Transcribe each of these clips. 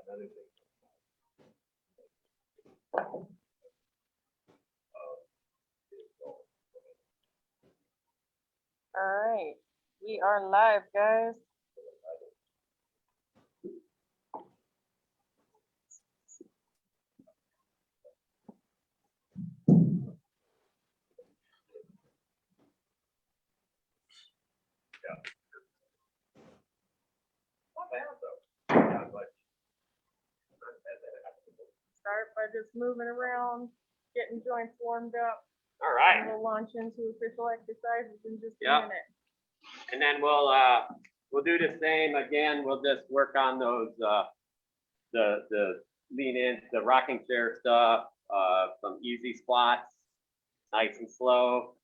All right, we are live, guys. Start by just moving around, getting joints warmed up. All right. And we'll launch into official exercises in just a minute. And then we'll do the same again. We'll just work on those the lean in, the rocking chair stuff, some easy squats, nice and slow.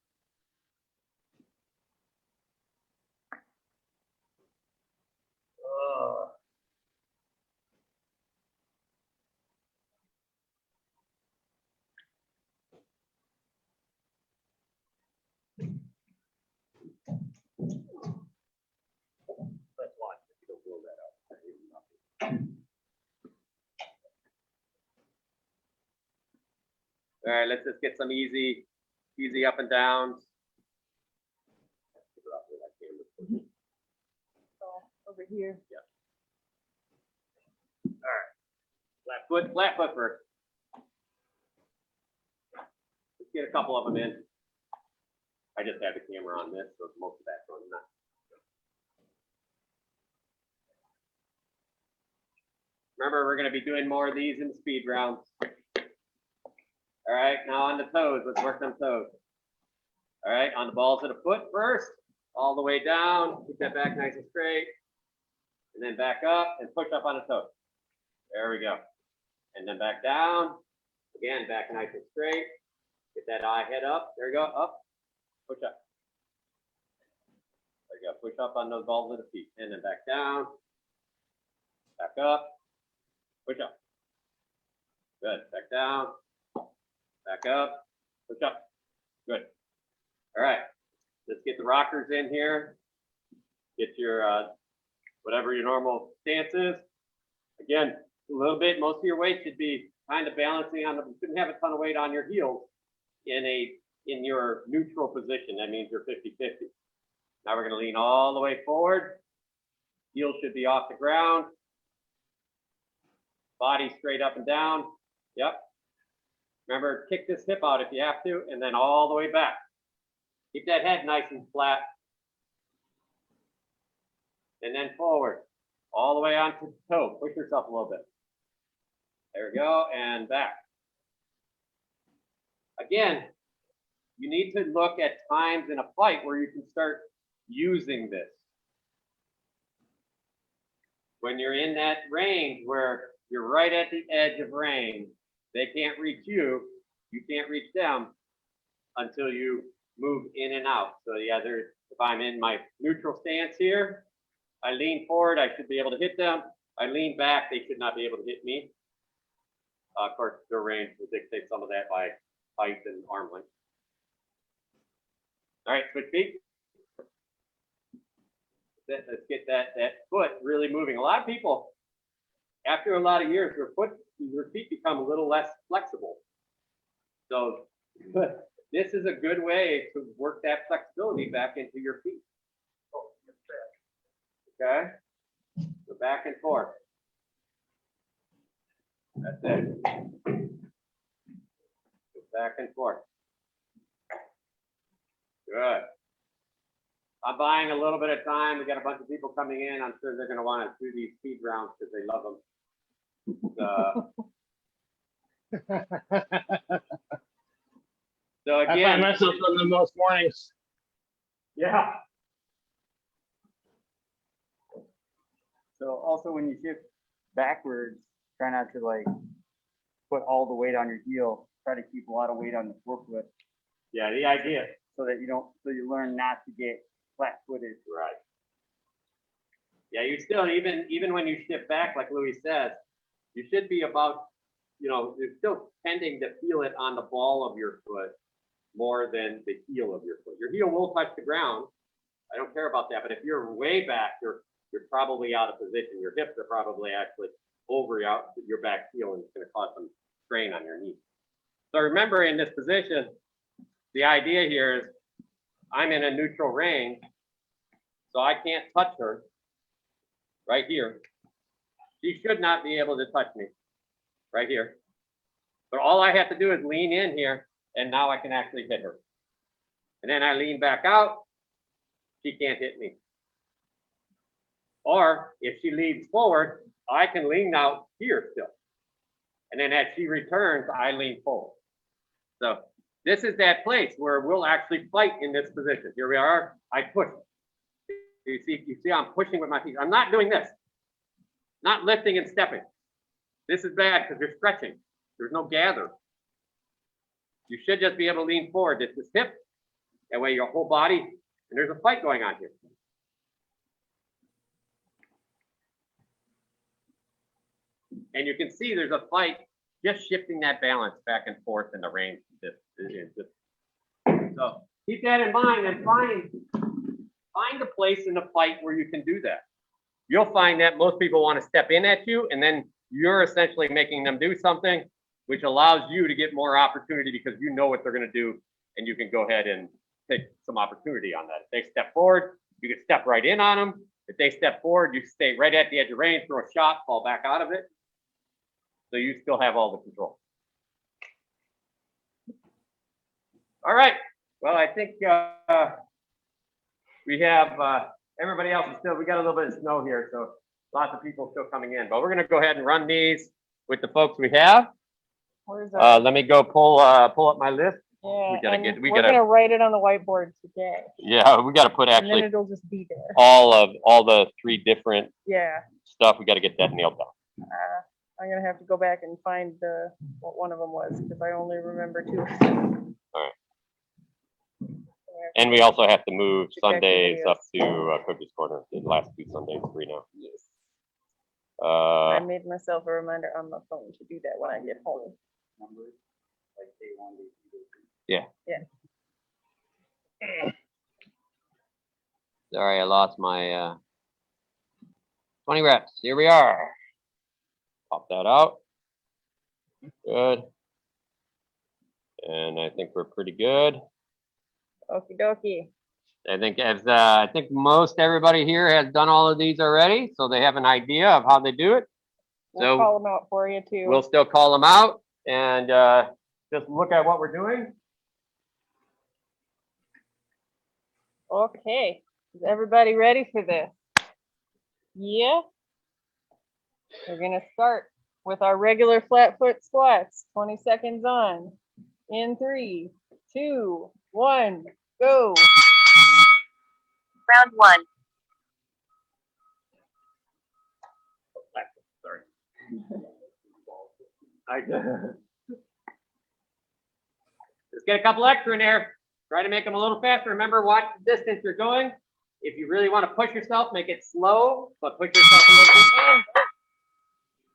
Let's watch if you don't blow that up. All right, let's just get some easy up and downs. So over here. Yeah. All right. Flat foot first. Let's get a couple of them in. I just have the camera on this, so most of that's on that. Remember, we're going to be doing more of these in speed rounds. All right, now on the toes. Let's work them toes. All right, on the balls of the foot first, all the way down. Keep that back nice and straight. And then back up and push up on the toes. There we go. And then back down. Again, back nice and straight. Get that eye head up. There you go. Up. Push up. There you go. Push up on those balls of the feet. And then back down. Back up. Push up. Good. Back down. Back up. Push up. Good. All right. Let's get the rockers in here. Get your whatever your normal stance is. Again, a little bit. Most of your weight should be kind of balancing on the. You shouldn't have a ton of weight on your heels in your neutral position. That means you're 50-50. Now we're going to lean all the way forward. Heels should be off the ground. Body straight up and down. Yep. Remember, kick this hip out if you have to, and then all the way back. Keep that head nice and flat. And then forward. All the way onto the toe. Push yourself a little bit. There we go, and back. Again, you need to look at times in a fight where you can start using this. When you're in that range where you're right at the edge of range, they can't reach you, you can't reach them until you move in and out. So yeah, if I'm in my neutral stance here, I lean forward, I should be able to hit them. I lean back, they should not be able to hit me. Of course, their range will dictate some of that by height and arm length. All right, switch feet. Let's get that foot really moving. A lot of people, after a lot of years, your feet become a little less flexible. So this is a good way to work that flexibility back into your feet. Okay, so back and forth. That's it. Go back and forth. Good. I'm buying a little bit of time. We got a bunch of people coming in. I'm sure they're going to want to do these speed rounds because they love them. So again, I find myself on them most mornings. Yeah. So also when you shift backwards, try not to like put all the weight on your heel. Try to keep a lot of weight on the forefoot. Yeah, the idea. So you learn not to get flat-footed. Right. Yeah, you still, even when you shift back, like Louis says, you should be about, you're still tending to feel it on the ball of your foot more than the heel of your foot. Your heel will touch the ground. I don't care about that. But if you're way back, you're probably out of position. Your hips are probably actually over your back heel, and it's going to cause some strain on your knee. So remember, in this position, the idea here is I'm in a neutral range, so I can't touch her right here. She should not be able to touch me right here. But all I have to do is lean in here, and now I can actually hit her. And then I lean back out, she can't hit me. Or if she leans forward, I can lean out here still. And then as she returns, I lean forward. So this is that place where we'll actually fight in this position. Here we are, I push. You see I'm pushing with my feet. I'm not doing this. Not lifting and stepping. This is bad because you're stretching. There's no gather. You should just be able to lean forward. This is hip. That way your whole body, and there's a fight going on here. And you can see there's a fight just shifting that balance back and forth in the range. So keep that in mind and find a place in the fight where you can do that. You'll find that most people want to step in at you, and then you're essentially making them do something, which allows you to get more opportunity because you know what they're going to do, and you can go ahead and take some opportunity on that. If they step forward, you can step right in on them. If they step forward, you stay right at the edge of range, throw a shot, fall back out of it. So you still have all the control. All right. Well, I think we have everybody else is still, we got a little bit of snow here, so lots of people still coming in, but we're going to go ahead and run these with the folks we have. Where's that? Let me go pull up my list. Yeah, we're gonna write it on the whiteboard today. Yeah, we got to put And actually then it'll just be there. all the 3 different Yeah. stuff. We got to get that nailed down. I'm gonna have to go back and find what one of them was because I only remember 2. All right. And we also have to move Check the Sundays videos. up to Cookies Corner. The last 2 Sundays, 3 now. Yes. I Uh, made myself a reminder on my phone to do that when I get home. Numbers, like day 1, day 2, day 3. sorry, I lost my 20 reps. Here we are. Pop that out. Good. And I think we're pretty good. Okie dokie. I think most everybody here has done all of these already, so they have an idea of how they do it. We'll So call them out for you too. we'll still call them out and just look at what we're doing. Okay. Is everybody ready for this? Yeah. We're gonna start with our regular flat foot squats. 20 seconds on. In 3, 2, 1, go. Round 1. Sorry. Let's get a couple extra in there. Try to make them a little faster. Remember, watch the distance you're going. If you really want to push yourself, make it slow, but push yourself a little bit.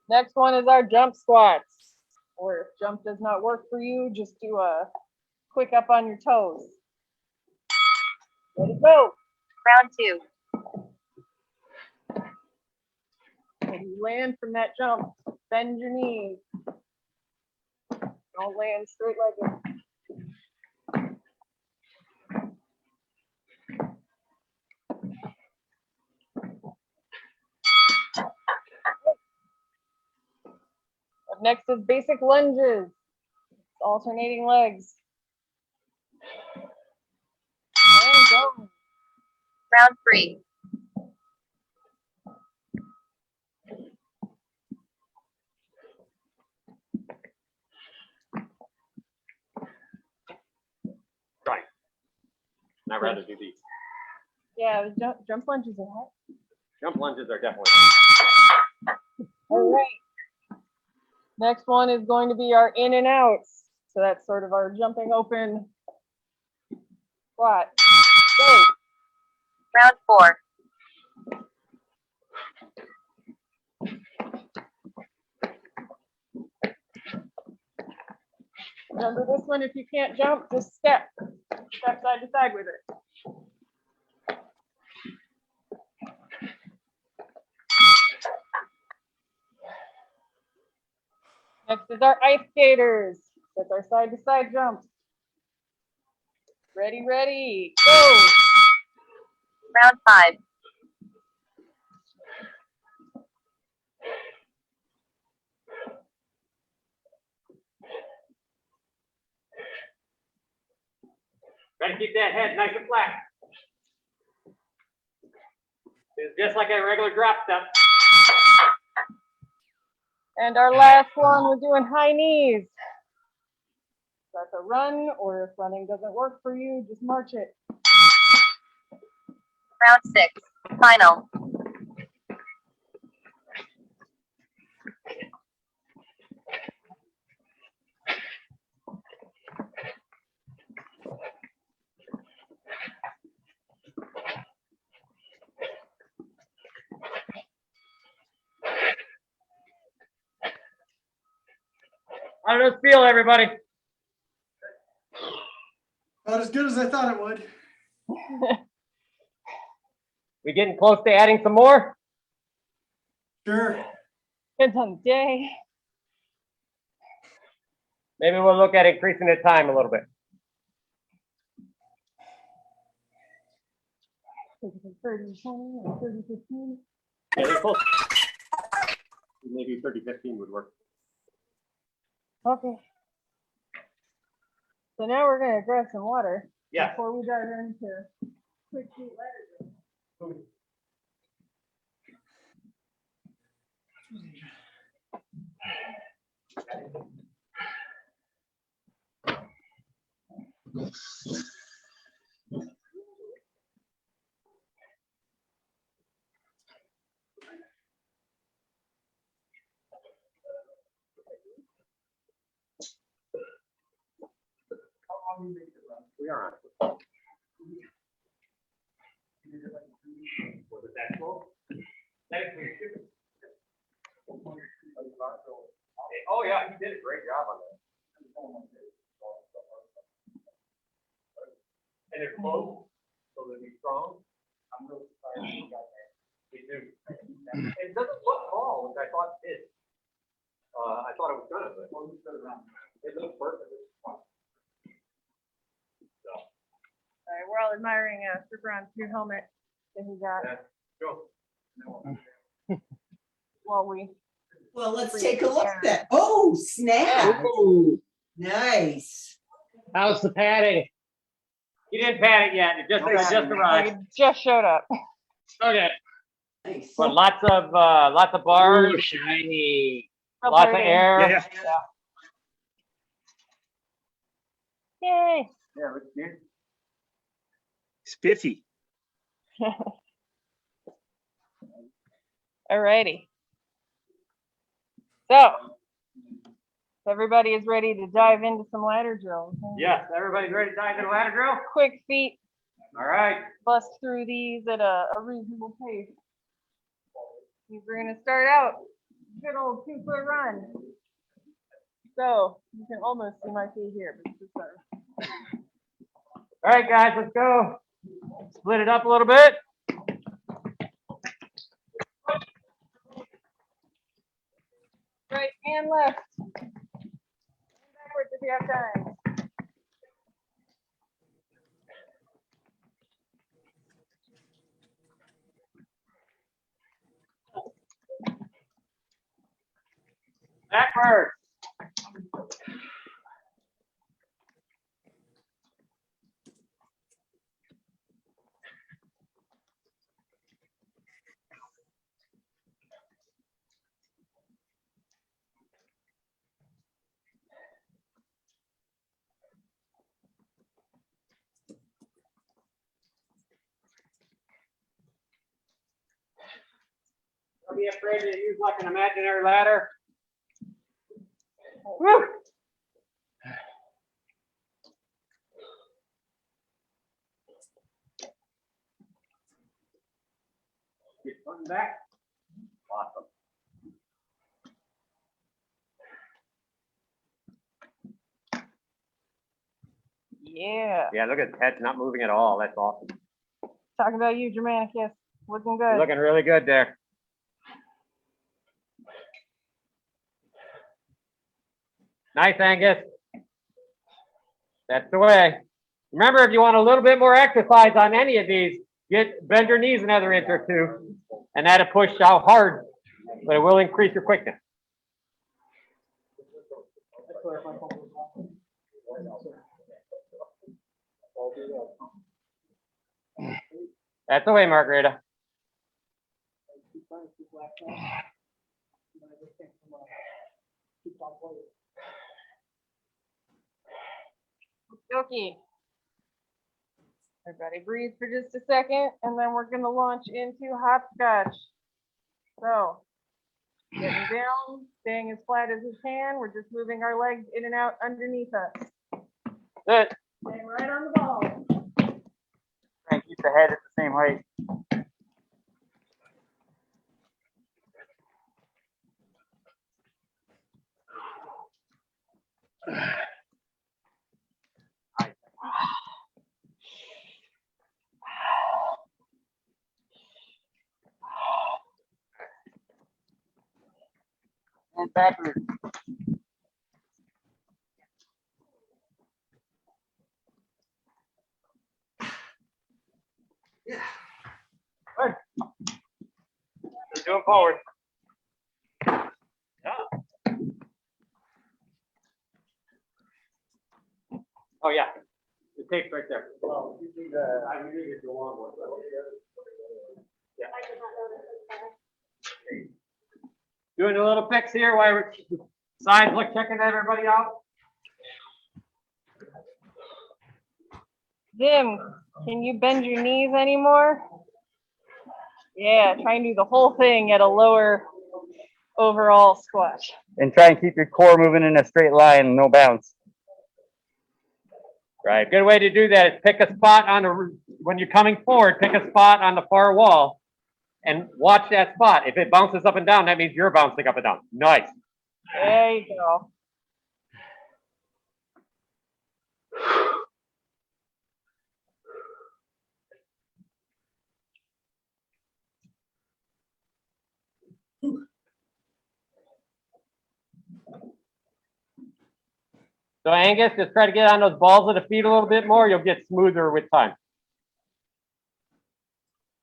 Next one is our jump squats. Or if jump does not work for you, just do a quick up on your toes. Ready, go. Round 2. When you land from that jump, bend your knees. Don't land straight legged. Up next is basic lunges. Alternating legs. And go. Round 3. Right. And I'd rather do these. Yeah, the jump lunges are hard. Jump lunges are definitely. All right. Next one is going to be our in and outs. So that's sort of our jumping open squat. Go. Round 4. Remember this one, if you can't jump, just step. Step side to side with it. Next is our ice skaters. That's our side to side jumps. Ready, ready, go. Round 5. Try to keep that head nice and flat. It's just like a regular drop step. And our last one, we're doing high knees. That's a run, or if running doesn't work for you, just march it. Round 6. Final. How does this feel, everybody? Not as good as I thought it would. We getting close to adding some more? Sure. Depends on the day. Maybe we'll look at increasing the time a little bit. 30, 20, or 30, 15. Yeah, they're close. Maybe 30-15 would work. Okay. So now we're gonna grab some water. Yeah. Before we dive into quick feet ladder drills. We are on. Was it that slow? Oh, yeah, he did a great job on that. And they're close, so they'll be strong. I'm real surprised we got that. We do. It doesn't look tall, which I thought it did. I thought it was gonna, but it looks perfect. All right, we're all admiring Super Ron's new helmet that he got. Yeah, sure. While we Well, let's take a look at that. Oh, snap. Nice. How's the padding? You didn't pad it yet. It just arrived. we just showed up. Okay. Nice. But lots of bars. Ooh, shiny. Real Lots of pretty. air. Yeah. Yay. Yeah, looks good. Spiffy. Alrighty. So, everybody is ready to dive into some ladder drills. Yes, everybody's ready to dive into ladder drill? Quick feet, All right. bust through these at a reasonable pace. We're gonna start out, good old 2-foot run. So, you can almost see my feet here, but it's just All right, guys, let's go. Split it up a little bit. right and left. And backwards if you have time. Backward. Don't be afraid to use like an imaginary ladder. Woo! Get one back. Awesome. Yeah. Yeah, look at Ted's not moving at all. That's awesome. Talking about you, Germanicus. Looking You're good. looking really good there. Nice, Angus. That's the way. Remember, if you want a little bit more exercise on any of these, bend your knees another inch or two, and that'll push out hard, but it will increase your quickness. That's the way, Margarita. Okay. Everybody breathe for just a second, and then we're gonna launch into hopscotch. So, getting down, staying as flat as we can. We're just moving our legs in and out underneath us. Good. Staying right on the ball. Try and keep the head at the same height. And backwards. Good. Keep doing forward. Yeah. Oh, yeah. The tape's right there. Well, you need I need to go on one. Yeah. Doing a little picks here while we're sides look checking everybody out. Zim, can you bend your knees anymore? Yeah, try and do the whole thing at a lower overall squat. And try and keep your core moving in a straight line, no bounce. Right. Good way to do that is pick a spot on the, when you're coming forward, pick a spot on the far wall and watch that spot. If it bounces up and down, that means you're bouncing up and down. Nice. There you go. So Angus, just try to get on those balls of the feet a little bit more. You'll get smoother with time.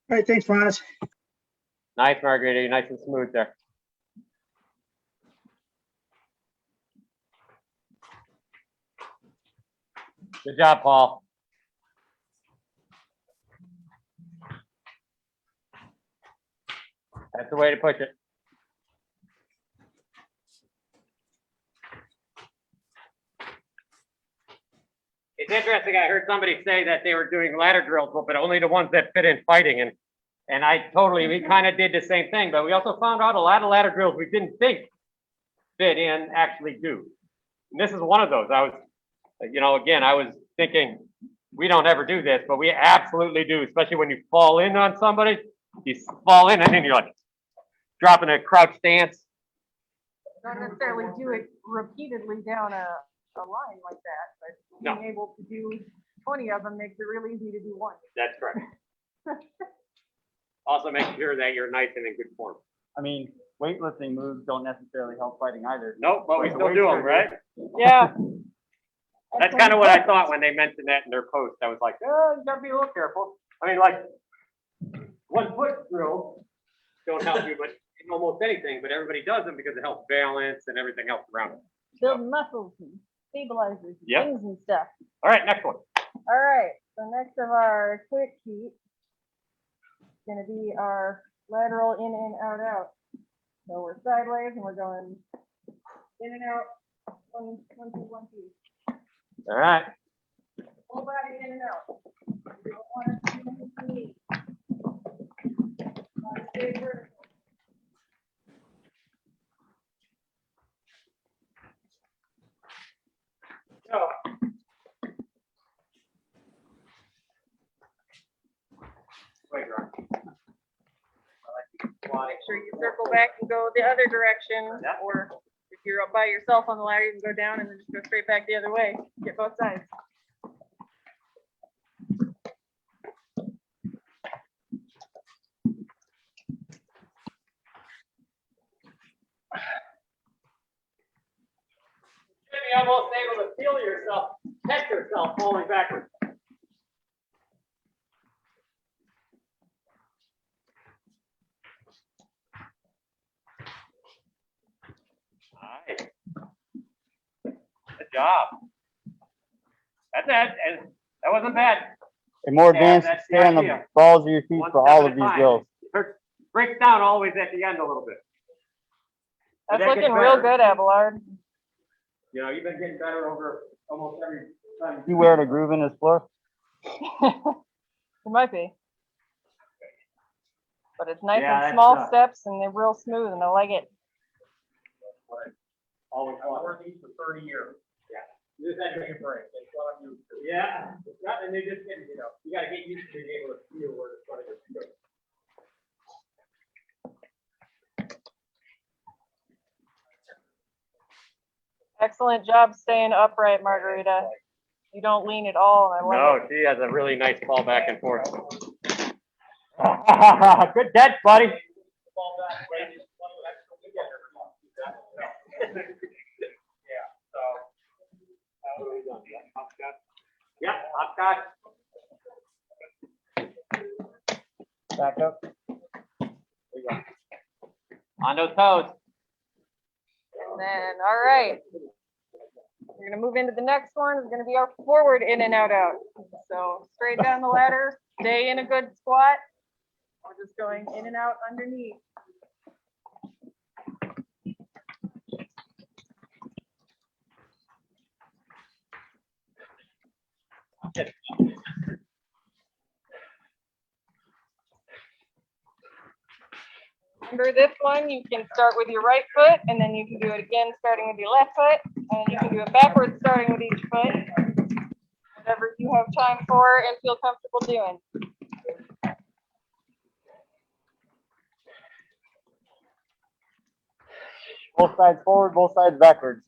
All right, thanks, Ronus. Nice, Margarita. You're nice and smooth there. Good job, Paul. That's the way to push it. It's interesting. I heard somebody say that they were doing ladder drills, but only the ones that fit in fighting. And we kind of did the same thing, but we also found out a lot of ladder drills we didn't think fit in actually do. And this is one of those. I was thinking we don't ever do this, but we absolutely do, especially when you fall in on somebody. You fall in and then you're like dropping a crouch stance. Don't necessarily do it repeatedly down a line like that, but being able to do 20 of them makes it really easy to do one. That's correct. Also make sure that you're nice and in good form. I mean, weightlifting moves don't necessarily help fighting either. Nope, but we still do them, right? Yeah. That's kind of what I thought when they mentioned that in their post. I was like, oh, you gotta be a little careful. I mean, like, 1 foot drill don't help you, but in almost anything, but everybody does them because it helps balance and everything else around it. Build muscles and stabilizers and things and stuff. All right, next one. All right, so next of our quick heat is gonna be our lateral in and out out. So we're sideways and we're going in and out, 1, 2, 1, 2. All right. Whole body in and out. We don't want to do any knee. Stay vertical. So, wait, Ron. Make sure you circle back and go the other direction, or if you're up by yourself on the ladder, you can go down and then just go straight back the other way. Get both sides. be almost able to feel yourself, catch yourself falling backwards. Nice. Good job. That's it. And that wasn't bad. And more Yeah, advanced, that's the stay on the idea. balls of your feet One for step all at of a these time. drills. Breaks down always at the end a little bit. But That's that gets looking real better. good, Abelard. You know, you've been getting better over almost every time. You wearing a groove in this floor? It might be. But it's nice Yeah, and that's, small steps and they're real smooth and I like it. Always worked these for 30 years. Yeah. You just had to take a break. That's what I'm used to. Yeah. And they just get, you know, you gotta get used to being able to feel where the front of your foot. Excellent job staying upright, Margarita. You don't lean at all and I like it. She has a really nice ball back and forth. Good catch, buddy. Yeah, hopscotch. Back up. There you go. On those toes. And then, all right. We're gonna move into the next one. It's gonna be our forward in and out out. So straight down the ladder, stay in a good squat. We're just going in and out underneath. Remember this one, you can start with your right foot and then you can do it again starting with your left foot. And you can do it backwards starting with each foot. Whatever you have time for and feel comfortable doing. Both sides forward, both sides backwards.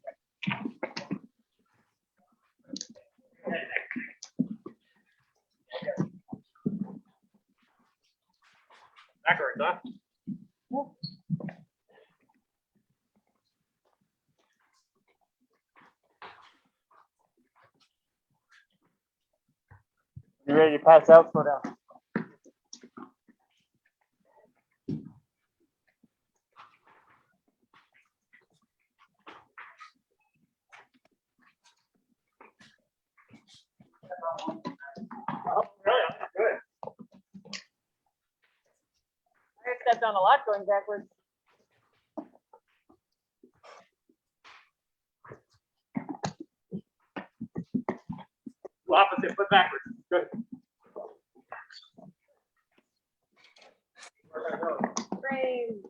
Backwards, huh? You ready to pass out? Slow down. Oh, really? Good. I stepped on a lot going backwards. Opposite foot backwards. Good. Brave.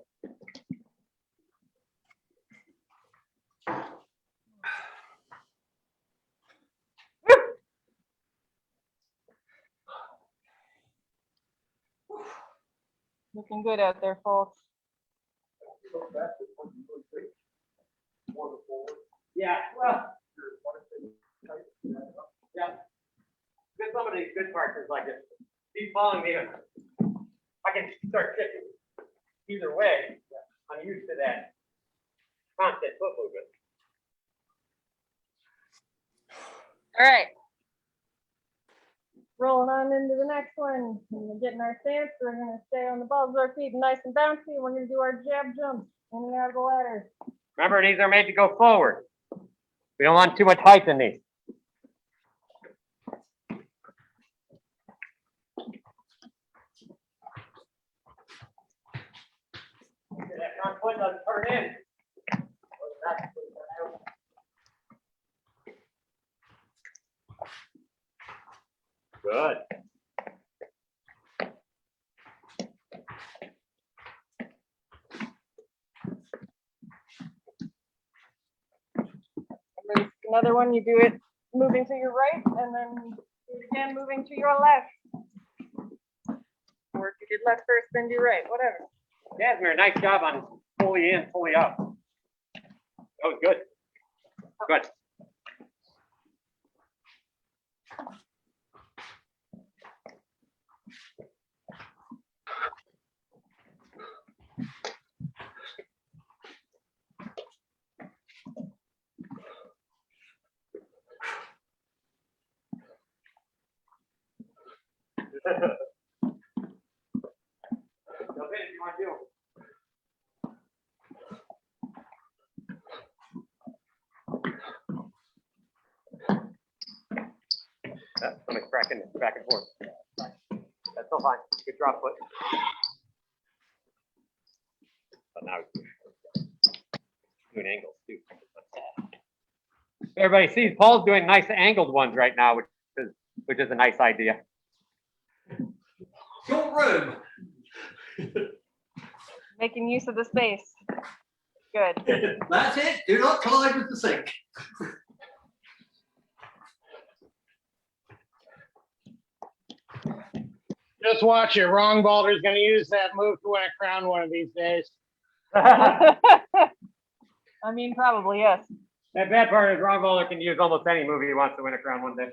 Looking good out there, folks. Yeah, well. Yeah. Good, some of these good parts is like this. He's following me. I can start kicking either way. I'm used to that constant foot movement. All right. Rolling on into the next one. We're getting our stance. We're going to stay on the balls of our feet nice and bouncy. We're going to do our jab jumps in and out of the ladder. Remember, these are made to go forward. We don't want too much height in these. That front foot doesn't turn in. Good. There's another one, you do it moving to your right and then do it again moving to your left. Or if you did left first, then do right, whatever. Jasmine, nice job on fully in, fully out. That was good. Good. Jump in if you want to. Somebody's cracking back and forth. That's still fine. Good drop foot. But now doing angles too. Everybody sees Paul's doing nice angled ones right now, which is a nice idea. Don't run. Making use of the space. Good. That's it. Do not collide with the sink. Just watch it. Wrong Balder's going to use that move to win a crown one of these days. I mean, probably, yes. That bad part is Ron Bowler can use almost any movie he wants to win a crown one day.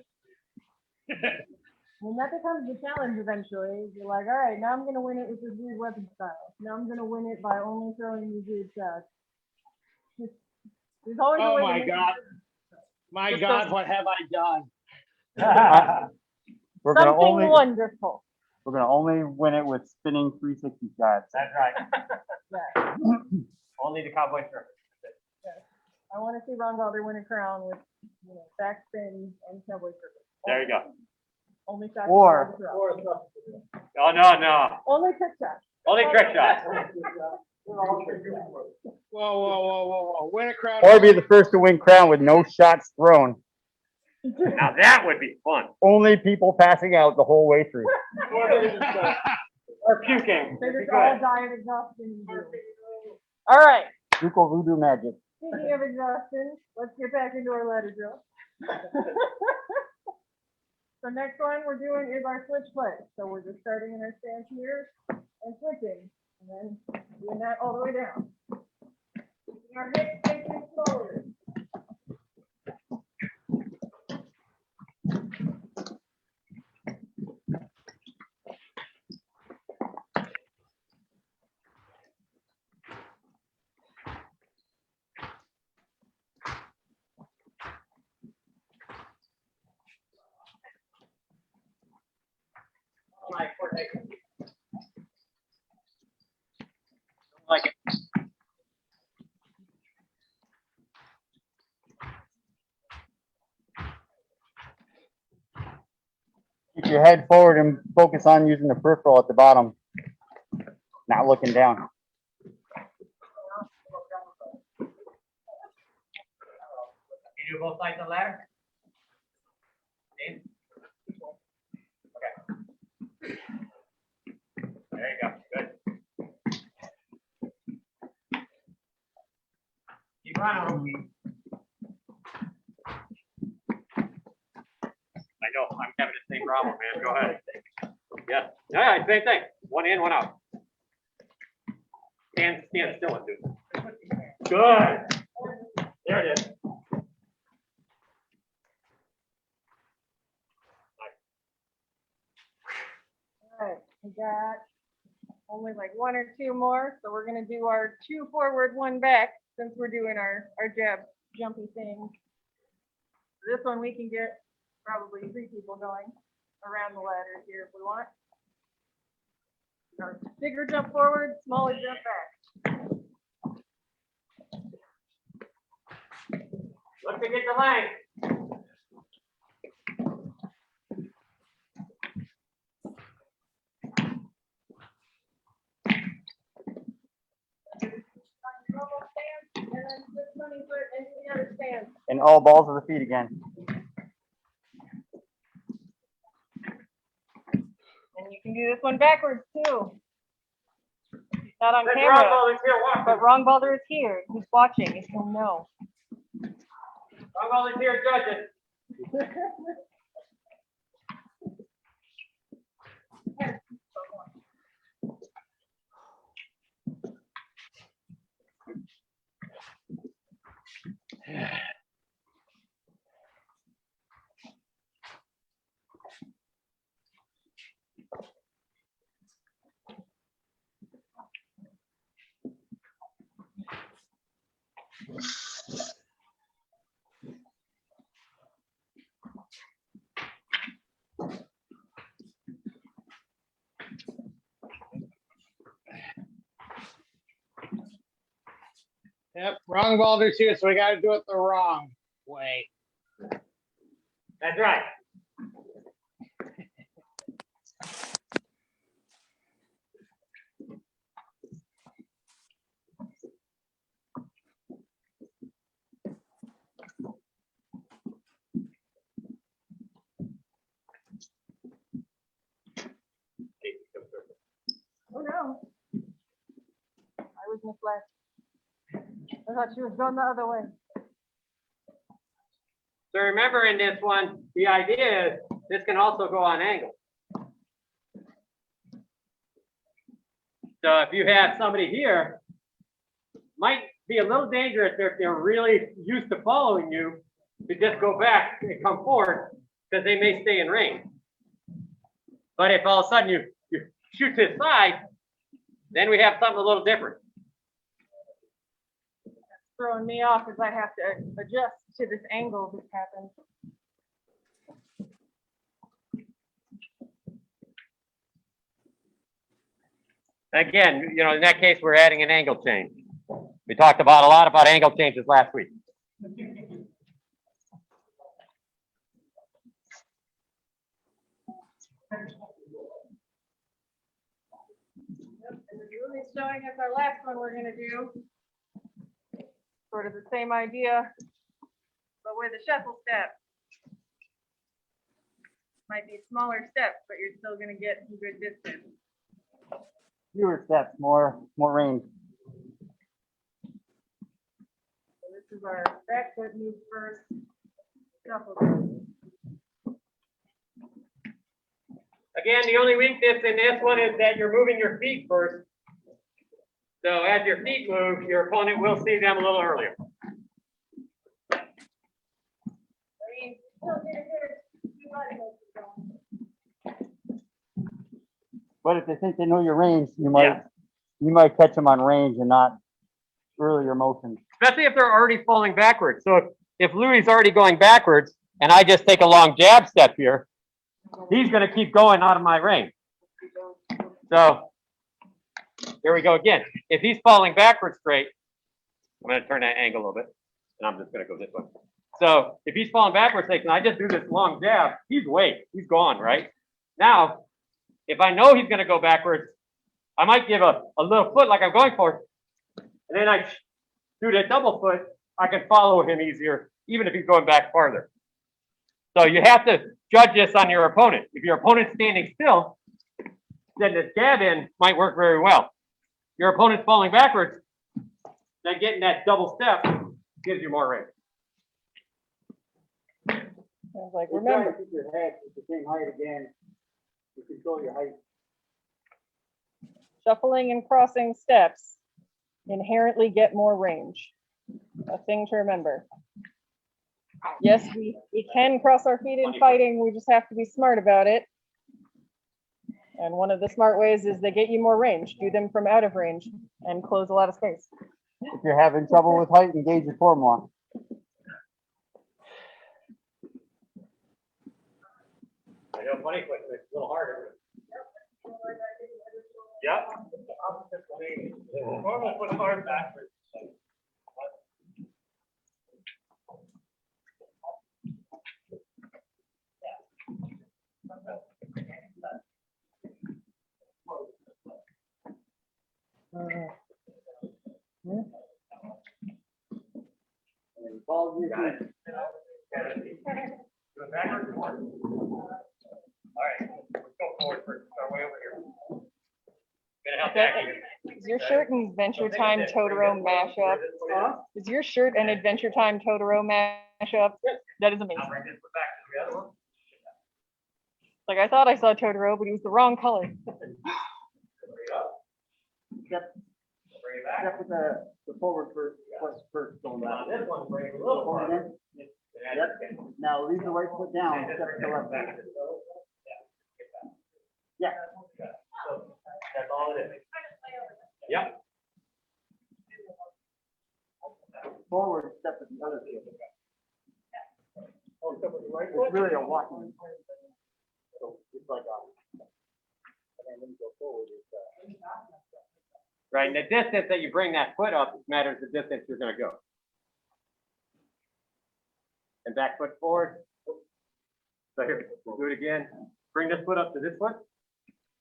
When that becomes the challenge eventually, you're like, all right, now I'm going to win it with this weird weapon style. Now I'm going to win it by only throwing these weird shots. There's always a Oh way to my make it God. My Just God, those- what have I done? We're gonna something wonderful. only win it with spinning 360 shots. That's right. Yeah. Only the cowboy shirt. I want to see Ron Balder win a crown with, you know, backspin and cowboy circles. There you go. Only shots. Or- Oh, no. Only trick shots. Only trick shots. Whoa. Win a crown. Or be the first to win crown with no shots thrown. Now that would be fun. Only people passing out the whole way through. Or puking. They just all die of exhaustion. All right. Equal voodoo magic. Speaking of exhaustion, let's get back into our ladder drill. So next one we're doing is our switch foot. So we're just starting in our stance here and switching, and then doing that all the way down. Keeping our hips facing forward. Like it. Keep your head forward and focus on using the peripheral at the bottom. Not looking down. You do both sides of the ladder? In? Okay. There you go. Good. Keep running. I know. I'm having the same problem, man. Go ahead. Yeah. Yeah, same thing. One in, one out. Stand still and do it. Good. There it is. All right, we got only like one or two more, so we're gonna do our 2 forward, 1 back, since we're doing our jab jumpy thing. This one we can get probably 3 people going around the ladder here if we want. Our bigger jump forward, smaller jump back. Look to get the length. Normal stance, and then switch running foot into the other stance. And all balls of the feet again. And you can do this one backwards too. Not on Let's camera, rock all this here. Watch. but Ron Balder is here. He's watching. He'll know. Rock all this here. Judge it. Yep, wrong boulder too, so we gotta do it the wrong way. That's right. Oh no. I was misled. I thought she was going the other way. So remember in this one, the idea is this can also go on angle. So if you have somebody here, might be a little dangerous if they're really used to following you to just go back and come forward because they may stay in range. But if all of a sudden you shoot to the side, then we have something a little different. Throwing me off as I have to adjust to this angle that happens. Again, in that case, we're adding an angle change. We talked about a lot about angle changes last week. And it's really showing us our last one we're gonna do. Sort of the same idea, but with a shuffle step. Might be smaller steps, but you're still gonna get some good distance. Fewer steps, more range. So this is our back foot move first. Shuffle. Again, the only weakness in this one is that you're moving your feet first. So as your feet move, your opponent will see them a little earlier. But if they think they know your range, you might catch them on range and not earlier motions. Especially if they're already falling backwards. So if Louis already going backwards and I just take a long jab step here, he's going to keep going out of my range. So here we go again. If he's falling backwards straight, I'm going to turn that angle a little bit, and I'm just going to go this way. So if he's falling backwards straight, and I just do this long jab, he's gone, right? Now, if I know he's going to go backwards, I might give a little foot like I'm going for, and then I do the double foot. I can follow him easier, even if he's going back farther. So you have to judge this on your opponent. If your opponent's standing still, then this jab in might work very well. Your opponent's falling backwards, then getting that double step gives you more range. Sounds like, remember, Keep your head at the same height again. You control your height. shuffling and crossing steps inherently get more range. A thing to remember. Yes, we can cross our feet in fighting. We just have to be smart about it. And one of the smart ways is they get you more range. Do them from out of range and close a lot of space. If you're having trouble with height, engage your core more. I know funny foot, it's a little harder. Yep. Normal foot hard backwards. Follow you. Got it. Go backwards or forward? All right, let's go forward first. Our way over here. Gonna help that. Is your shirt an Adventure Time Totoro mashup? Is your shirt an Adventure Time Totoro mashup? That is amazing. I'll bring this foot back to the other one. Like, I thought I saw Totoro, but he was the wrong color. Bring it up. Step, Bring it back. step with the forward first going Now down. this one, bring it a little Forward farther. in. Yep. Now leave the right foot down, step to the left. Yeah. So that's all it is. Yep. Forward, step with the other foot. It's really a walking. So it's like and then when you go forward, it's Right, and the distance that you bring that foot up matters the distance you're gonna go. And back foot forward. So here, we'll do it again. Bring this foot up to this foot,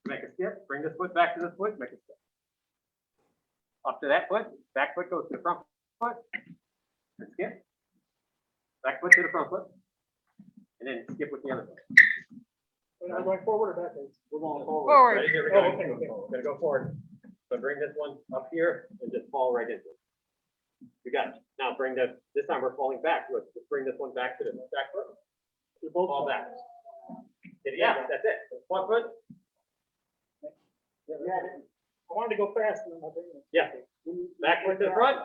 make a skip. Bring this foot back to this foot, make a skip. Up to that foot, back foot goes to the front foot, and skip. Back foot to the front foot, and then skip with the other foot. We're going forward or backwards? We're going forward. Forward. Ready? Here we go. We're gonna go forward. So bring this one up here and just fall right into it. You got it. Now bring this time we're falling back. Let's just bring this one back to the back foot. You both fall back. Yeah, that's it. Front foot. I wanted to go fast. Yeah. Back foot to the front.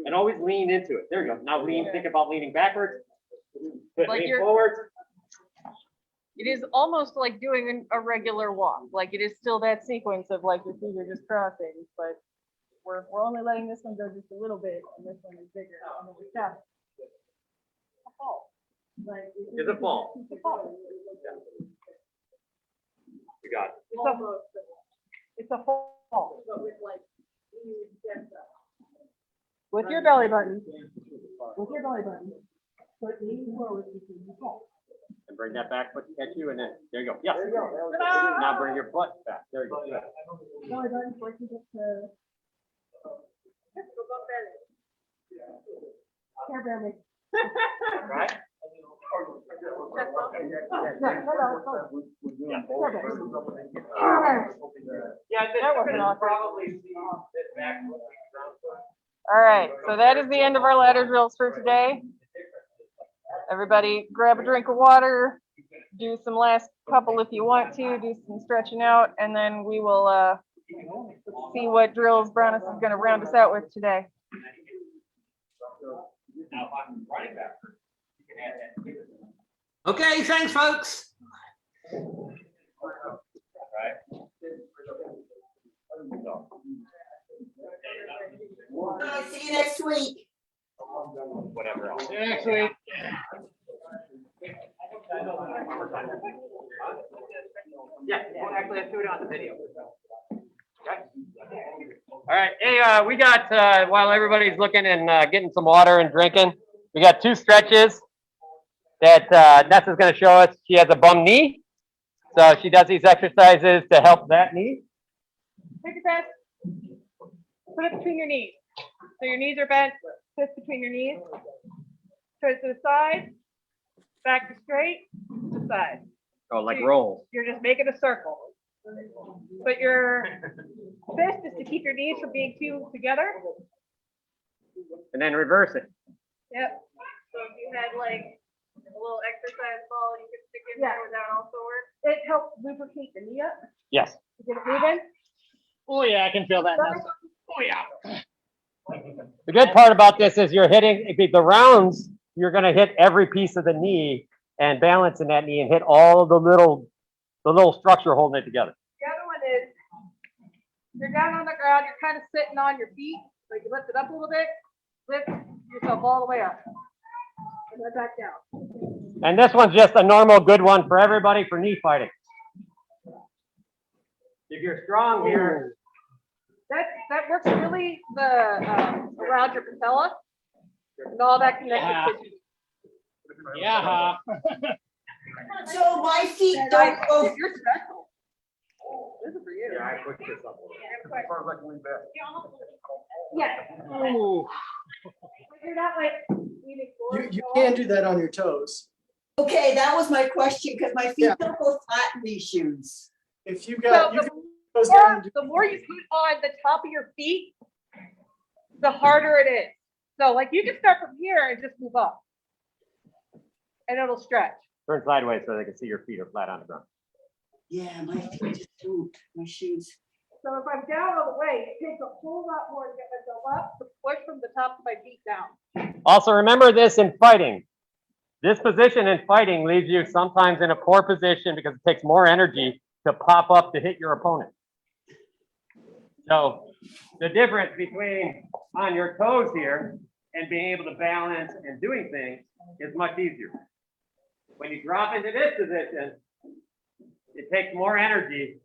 And always lean into it. There you go. Now lean, think about leaning backwards. Good, Like lean you're- forward. It is almost like doing a regular walk. Like it is still that sequence of like your feet are just crossing, but we're only letting this one go just a little bit, and this one is bigger. And then we stop. A fall. Like, It's a fall. It's a fall. You got it. It's a fall. With your belly button. With your belly button. But lean forward because you fall. And bring that back foot to catch you, and then there you go. Yes. Ta-da! Now bring your butt back. There you go. Good. Belly button, before you get to. Care bear me. Right? Yeah, That wasn't awkward. probably see this back. All right, so that is the end of our ladder drills for today. Everybody grab a drink of water, do some last couple if you want to, do some stretching out, and then we will see what drills Bronis is going to round us out with today. Okay, thanks, folks. See you next week. Whatever else. Next week. Yeah, well, actually, let's do it on the video. Okay. All right, hey, we got, while everybody's looking and getting some water and drinking, we got 2 stretches that Nessa's gonna show us. She has a bum knee, so she does these exercises to help that knee. Take your fist, put it between your knees. So your knees are bent, fist between your knees. Twist to the side, back to straight, to the side. Oh, like rolls. You're just making a circle. But your fist is to keep your knees from being too together. And then reverse it. Yep. So if you had like a little exercise ball you could stick in there, would that also work? It helps lubricate the knee up Yes. to get it moving. Oh, yeah, I can feel that now. Oh, yeah. The good part about this is you're hitting the rounds, you're gonna hit every piece of the knee and balance in that knee and hit all of the little structure holding it together. The other one is, you're down on the ground, you're kind of sitting on your feet, like you lift it up a little bit, lift yourself all the way up. And then back down. And this one's just a normal good one for everybody for knee fighting. If you're strong here, That works really around your patella and all that connective tissue. Yeah. So my feet don't go. You're special. This is for you. yeah, I put this up. Yeah. Ooh. You're not like leaning forward. You can't do that on your toes. Okay, that was my question, because my feet Yeah. don't go flat in these shoes. If you So got, you the can goes down more, and do- the more you put on the top of your feet, the harder it is. So like you can start from here and just move up. And it'll stretch. Turn sideways so they can see your feet are flat on the ground. Yeah, my feet just don't, my shoes. So if I'm down all the way, it takes a whole lot more to get myself up to push from the top of my feet down. Also, remember this in fighting. This position in fighting leaves you sometimes in a poor position because it takes more energy to pop up to hit your opponent. So the difference between on your toes here and being able to balance and doing things is much easier. When you drop into this position, it takes more energy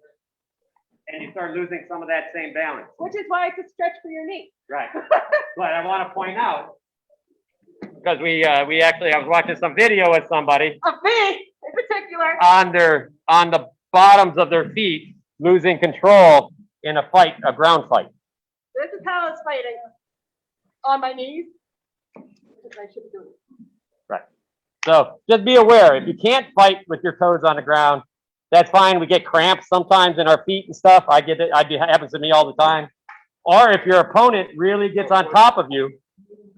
and you start losing some of that same balance. Which is why it's a stretch for your knee. Right. But I want to point out, because we actually, I was watching some video with somebody Of me in particular. on the bottoms of their feet, losing control in a fight, a ground fight. This is how I was fighting. On my knees. Which I should do. Right. So just be aware, if you can't fight with your toes on the ground, that's fine. We get cramps sometimes in our feet and stuff. I get it. It happens to me all the time. Or if your opponent really gets on top of you,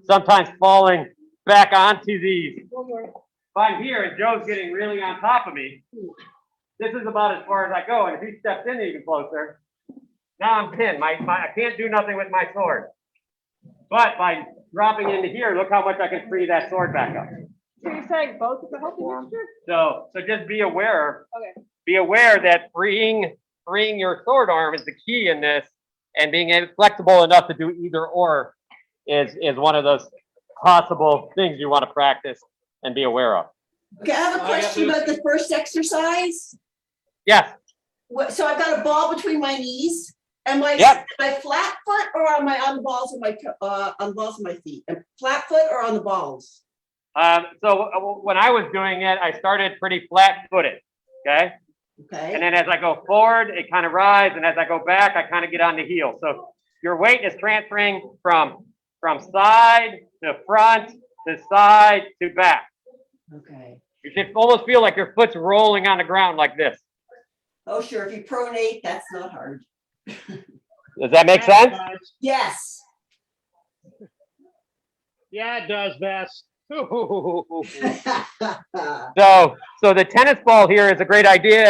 sometimes falling back onto these. If I'm here and Joe's getting really on top of me, this is about as far as I go. And if he steps in even closer, now I'm pinned. I can't do nothing with my sword. But by dropping into here, look how much I can free that sword back up. So you're saying both of the whole picture? So just be aware. Okay. Be aware that freeing your sword arm is the key in this, and being flexible enough to do either or is one of those possible things you want to practice and be aware of. Okay, I have a question about the first exercise. Yes. So I've got a ball between my knees. Am I flat foot or am I on the balls of my feet? Flat foot or on the balls? So when I was doing it, I started pretty flat-footed. Okay. Okay. And then as I go forward, it kind of rises, and as I go back, I kind of get on the heel. So your weight is transferring from side to front to side to back. Okay. You should almost feel like your foot's rolling on the ground like this. Oh, sure. If you pronate, that's not hard. Does that make sense? Yes. Yeah, it does, Bess. So the tennis ball here is a great idea.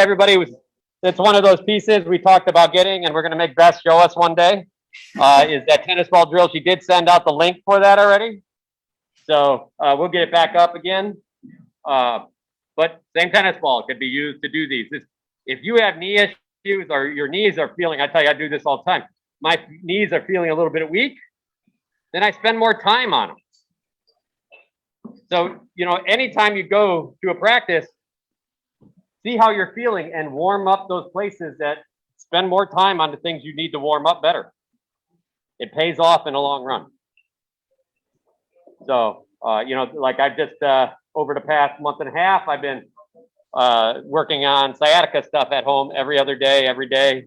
It's one of those pieces we talked about getting, and we're going to make Beth show us one day, is that tennis ball drill. She did send out the link for that already. So we'll get it back up again. But same tennis ball could be used to do these. If you have knee issues or your knees are feeling, I tell you, I do this all the time. My knees are feeling a little bit weak, then I spend more time on them. So, anytime you go to a practice, see how you're feeling and warm up those places that spend more time on the things you need to warm up better. It pays off in the long run. So, like I've just, over the past month and a half, I've been working on sciatica stuff at home every day,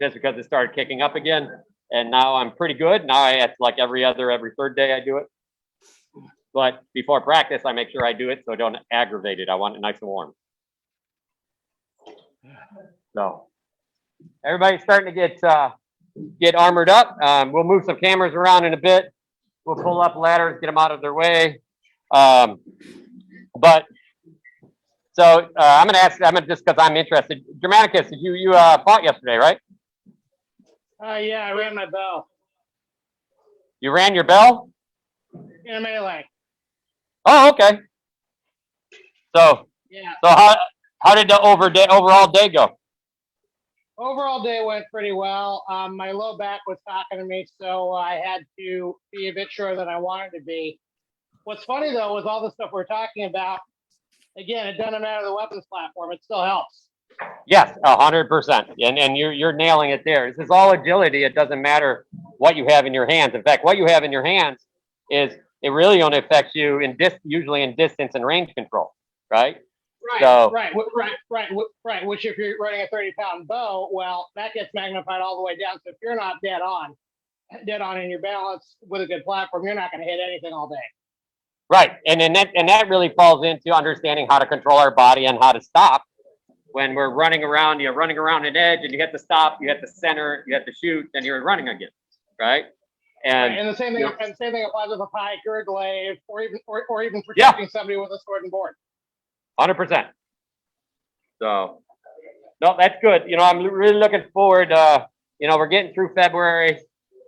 just because it started kicking up again. And now I'm pretty good. Now it's like every third day I do it. But before practice, I make sure I do it so I don't aggravate it. I want it nice and warm. So everybody's starting to get armored up. We'll move some cameras around in a bit. We'll pull up ladders, get them out of their way. I'm gonna just because I'm interested. Germanicus, you fought yesterday, right? Yeah, I ran my bell You ran your bell? in a melee. Oh, okay. So Yeah. So how did the overall day go? Overall day went pretty well. My low back was talking to me, so I had to be a bit sure that I wanted to be. What's funny though, with all the stuff we're talking about, again, it doesn't matter the weapons platform; it still helps. Yes, 100%. And you're nailing it there. This is all agility. It doesn't matter what you have in your hands. In fact, what you have in your hands it really only affects you usually in distance and range control, right? Right, So, right. Which if you're running a 30-pound bow, well, that gets magnified all the way down. So if you're not dead on in your balance with a good platform, you're not going to hit anything all day. right. And that really falls into understanding how to control our body and how to stop when we're running around. You're running around an edge and you have to stop, you have to center, you have to shoot, then you're running again, right? And the same thing, and the same thing applies with a pike or a glaive, or even protecting somebody with a sword and board. 100%. So, no, that's good. I'm really looking forward. We're getting through February.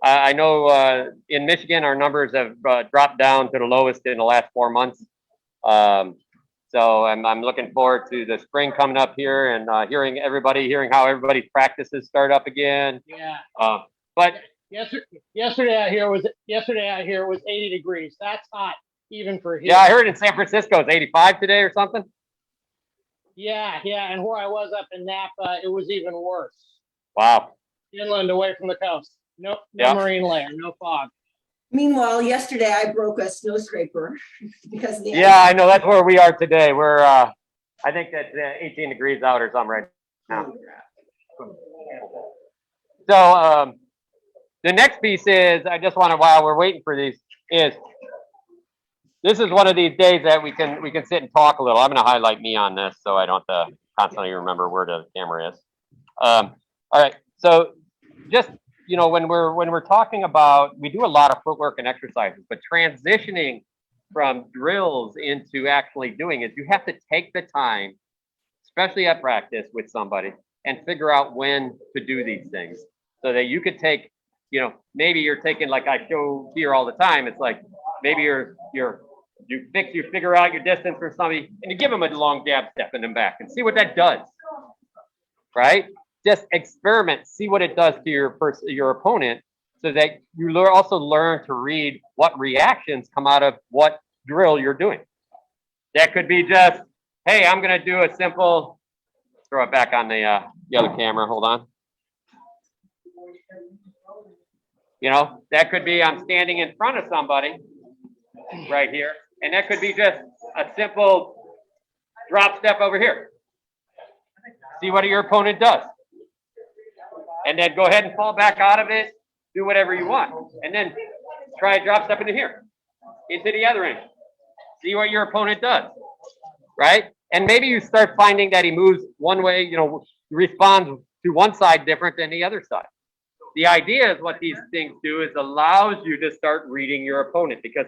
I know in Michigan, our numbers have dropped down to the lowest in the last 4 months. So I'm looking forward to the spring coming up here and hearing how everybody's practices start up again. Yeah. But yesterday out here was 80 degrees. That's hot even for here. yeah, I heard in San Francisco it's 85 today or something. Yeah, and where I was up in Napa, it was even worse. Wow. Inland away from the coast. No Yeah. marine layer, no fog. Meanwhile, yesterday I broke a snow scraper because of the. Yeah, I know. That's where we are today. We're, I think that's 18 degrees out or something right now. So the next piece is, I just want to, while we're waiting for these, is this is one of these days that we can sit and talk a little. I'm going to highlight me on this so I don't constantly remember where the camera is. All right. So just, you know, when we're talking about, we do a lot of footwork and exercises, but transitioning from drills into actually doing it, you have to take the time, especially at practice with somebody, and figure out when to do these things so that you could take, you know, maybe you're taking, like I show here all the time, it's like maybe you figure out your distance for somebody and you give them a long jab step in them back and see what that does, right? Just experiment, see what it does to your opponent, so that you also learn to read what reactions come out of what drill you're doing. That could be just, hey, I'm gonna do a simple, throw it back on the other camera, hold on. You know, that could be I'm standing in front of somebody right here, and that could be just a simple drop step over here. See what your opponent does. And then go ahead and fall back out of it, do whatever you want. And then try a drop step into here, into the other end. See what your opponent does, right? And maybe you start finding that he moves one way, you know, responds to one side different than the other side. The idea is what these things do is allows you to start reading your opponent, because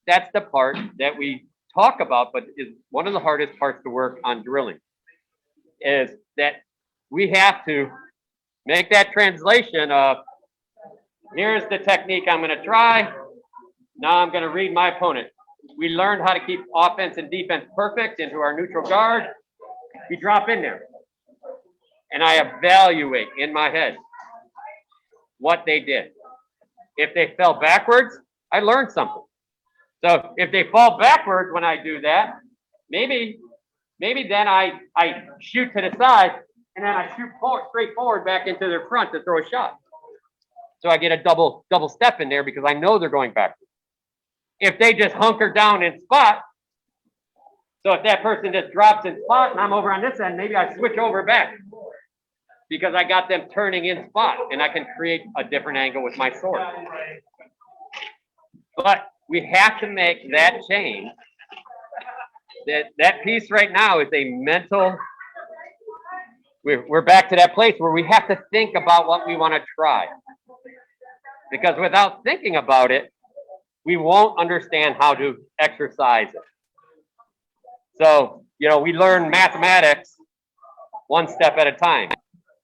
that's the part that we talk about, but is one of the hardest parts to work on drilling, is that we have to make that translation of, here's the technique I'm going to try. Now I'm going to read my opponent. We learned how to keep offense and defense perfect into our neutral guard. We drop in there. And I evaluate in my head what they did. If they fell backwards, I learned something. So if they fall backwards when I do that, maybe then I shoot to the side, and then I shoot straight forward back into their front to throw a shot. So I get a double step in there because I know they're going backwards. If they just hunker down in spot, so if that person just drops in spot and I'm over on this end, maybe I switch over back because I got them turning in spot, and I can create a different angle with my sword. But we have to make that change. That piece right now is a mental. We're back to that place where we have to think about what we want to try. Because without thinking about it, we won't understand how to exercise it. So, you know, we learn mathematics one step at a time.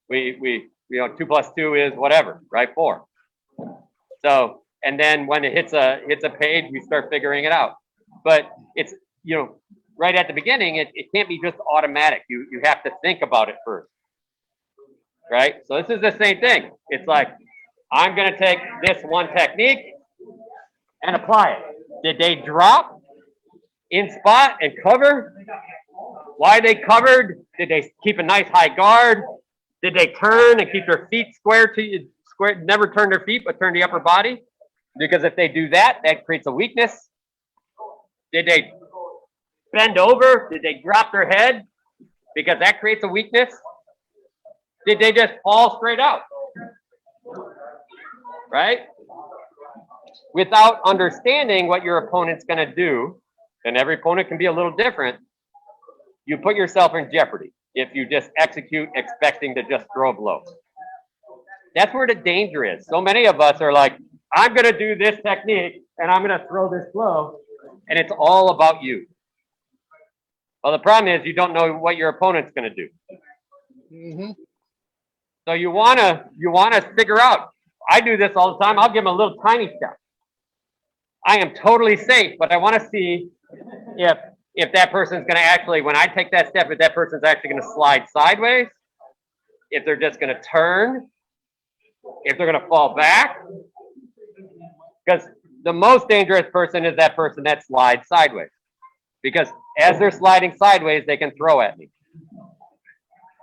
We 2 + 2 is whatever, right? 4. So, and then when it hits a page, we start figuring it out. But it's, you know, right at the beginning, it can't be just automatic. You have to think about it first, right? So this is the same thing. It's like, I'm going to take this one technique and apply it. Did they drop in spot and cover? Why they covered? Did they keep a nice high guard? Did they turn and keep their feet square, never turn their feet, but turn the upper body? Because if they do that, that creates a weakness. Did they bend over? Did they drop their head? Because that creates a weakness. Did they just fall straight out? Right? Without understanding what your opponent's going to do, and every opponent can be a little different, you put yourself in jeopardy if you just execute expecting to just throw a blow. That's where the danger is. So many of us are like, I'm going to do this technique and I'm going to throw this blow, and it's all about you. Well, the problem is you don't know what your opponent's going to do. Mm-hmm. So you want to figure out. I do this all the time. I'll give them a little tiny step. I am totally safe, but I want to see if that person's going to actually, when I take that step, if that person's actually going to slide sideways, if they're just going to turn, if they're going to fall back. Because the most dangerous person is that person that slides sideways. Because as they're sliding sideways, they can throw at me.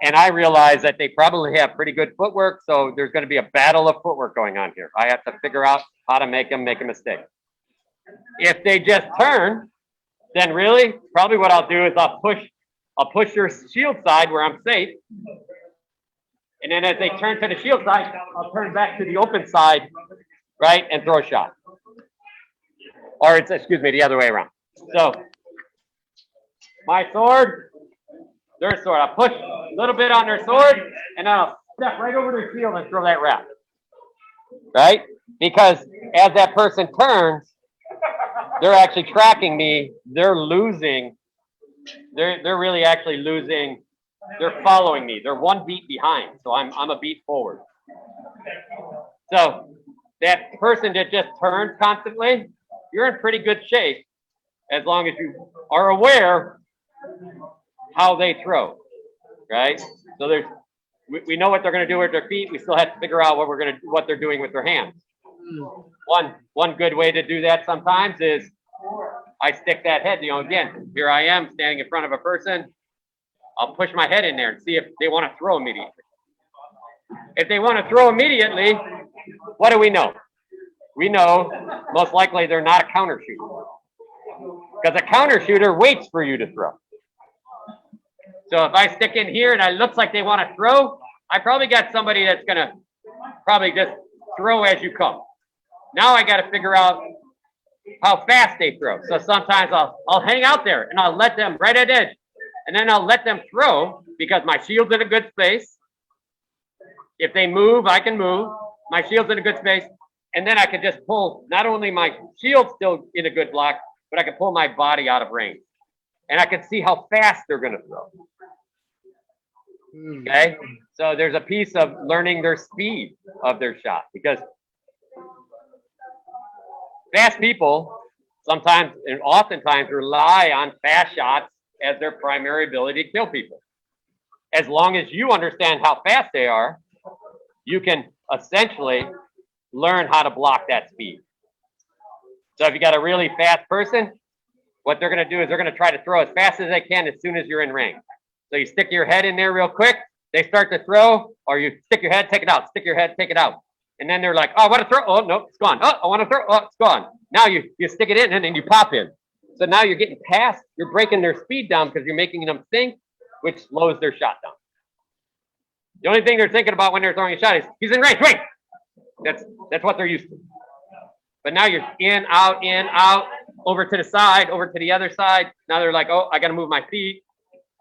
And I realize that they probably have pretty good footwork, so there's going to be a battle of footwork going on here. I have to figure out how to make them make a mistake. If they just turn, then really, probably what I'll do is I'll push their shield side where I'm safe. And then as they turn to the shield side, I'll turn back to the open side, right, and throw a shot. Or it's, excuse me, the other way around. So my sword, their sword. I'll push a little bit on their sword, and then I'll step right over their shield and throw that wrap. Right? Because as that person turns, they're actually tracking me. They're losing. They're really actually losing. They're following me. They're one beat behind, so I'm a beat forward. So that person that just turns constantly, you're in pretty good shape as long as you are aware how they throw, right? So we know what they're going to do with their feet. We still have to figure out what they're doing with their hands. One good way to do that sometimes is I stick that head. Again, here I am standing in front of a person. I'll push my head in there and see if they want to throw immediately. If they want to throw immediately, what do we know? We know most likely they're not a counter shooter. Because a counter shooter waits for you to throw. So if I stick in here and it looks like they want to throw, I probably got somebody that's going to probably just throw as you come. Now I got to figure out how fast they throw. So sometimes I'll hang out there and I'll let them right at edge. And then I'll let them throw because my shield's in a good space. If they move, I can move. My shield's in a good space. And then I can just pull, not only my shield still in a good block, but I can pull my body out of range. And I can see how fast they're going to throw. Okay? So there's a piece of learning their speed of their shot because fast people sometimes and oftentimes rely on fast shots as their primary ability to kill people. As long as you understand how fast they are, you can essentially learn how to block that speed. So if you got a really fast person, what they're going to do is they're going to try to throw as fast as they can as soon as you're in range. So you stick your head in there real quick, they start to throw, or you stick your head, take it out, stick your head, take it out. And then they're like, oh, I want to throw. Oh, no, it's gone. Oh, I want to throw. Oh, it's gone. Now you stick it in and then you pop in. So now you're getting past, you're breaking their speed down because you're making them think, which slows their shot down. The only thing they're thinking about when they're throwing a shot is, he's in range, wait. That's what they're used to. But now you're in, out, over to the side, over to the other side. Now they're like, oh, I got to move my feet.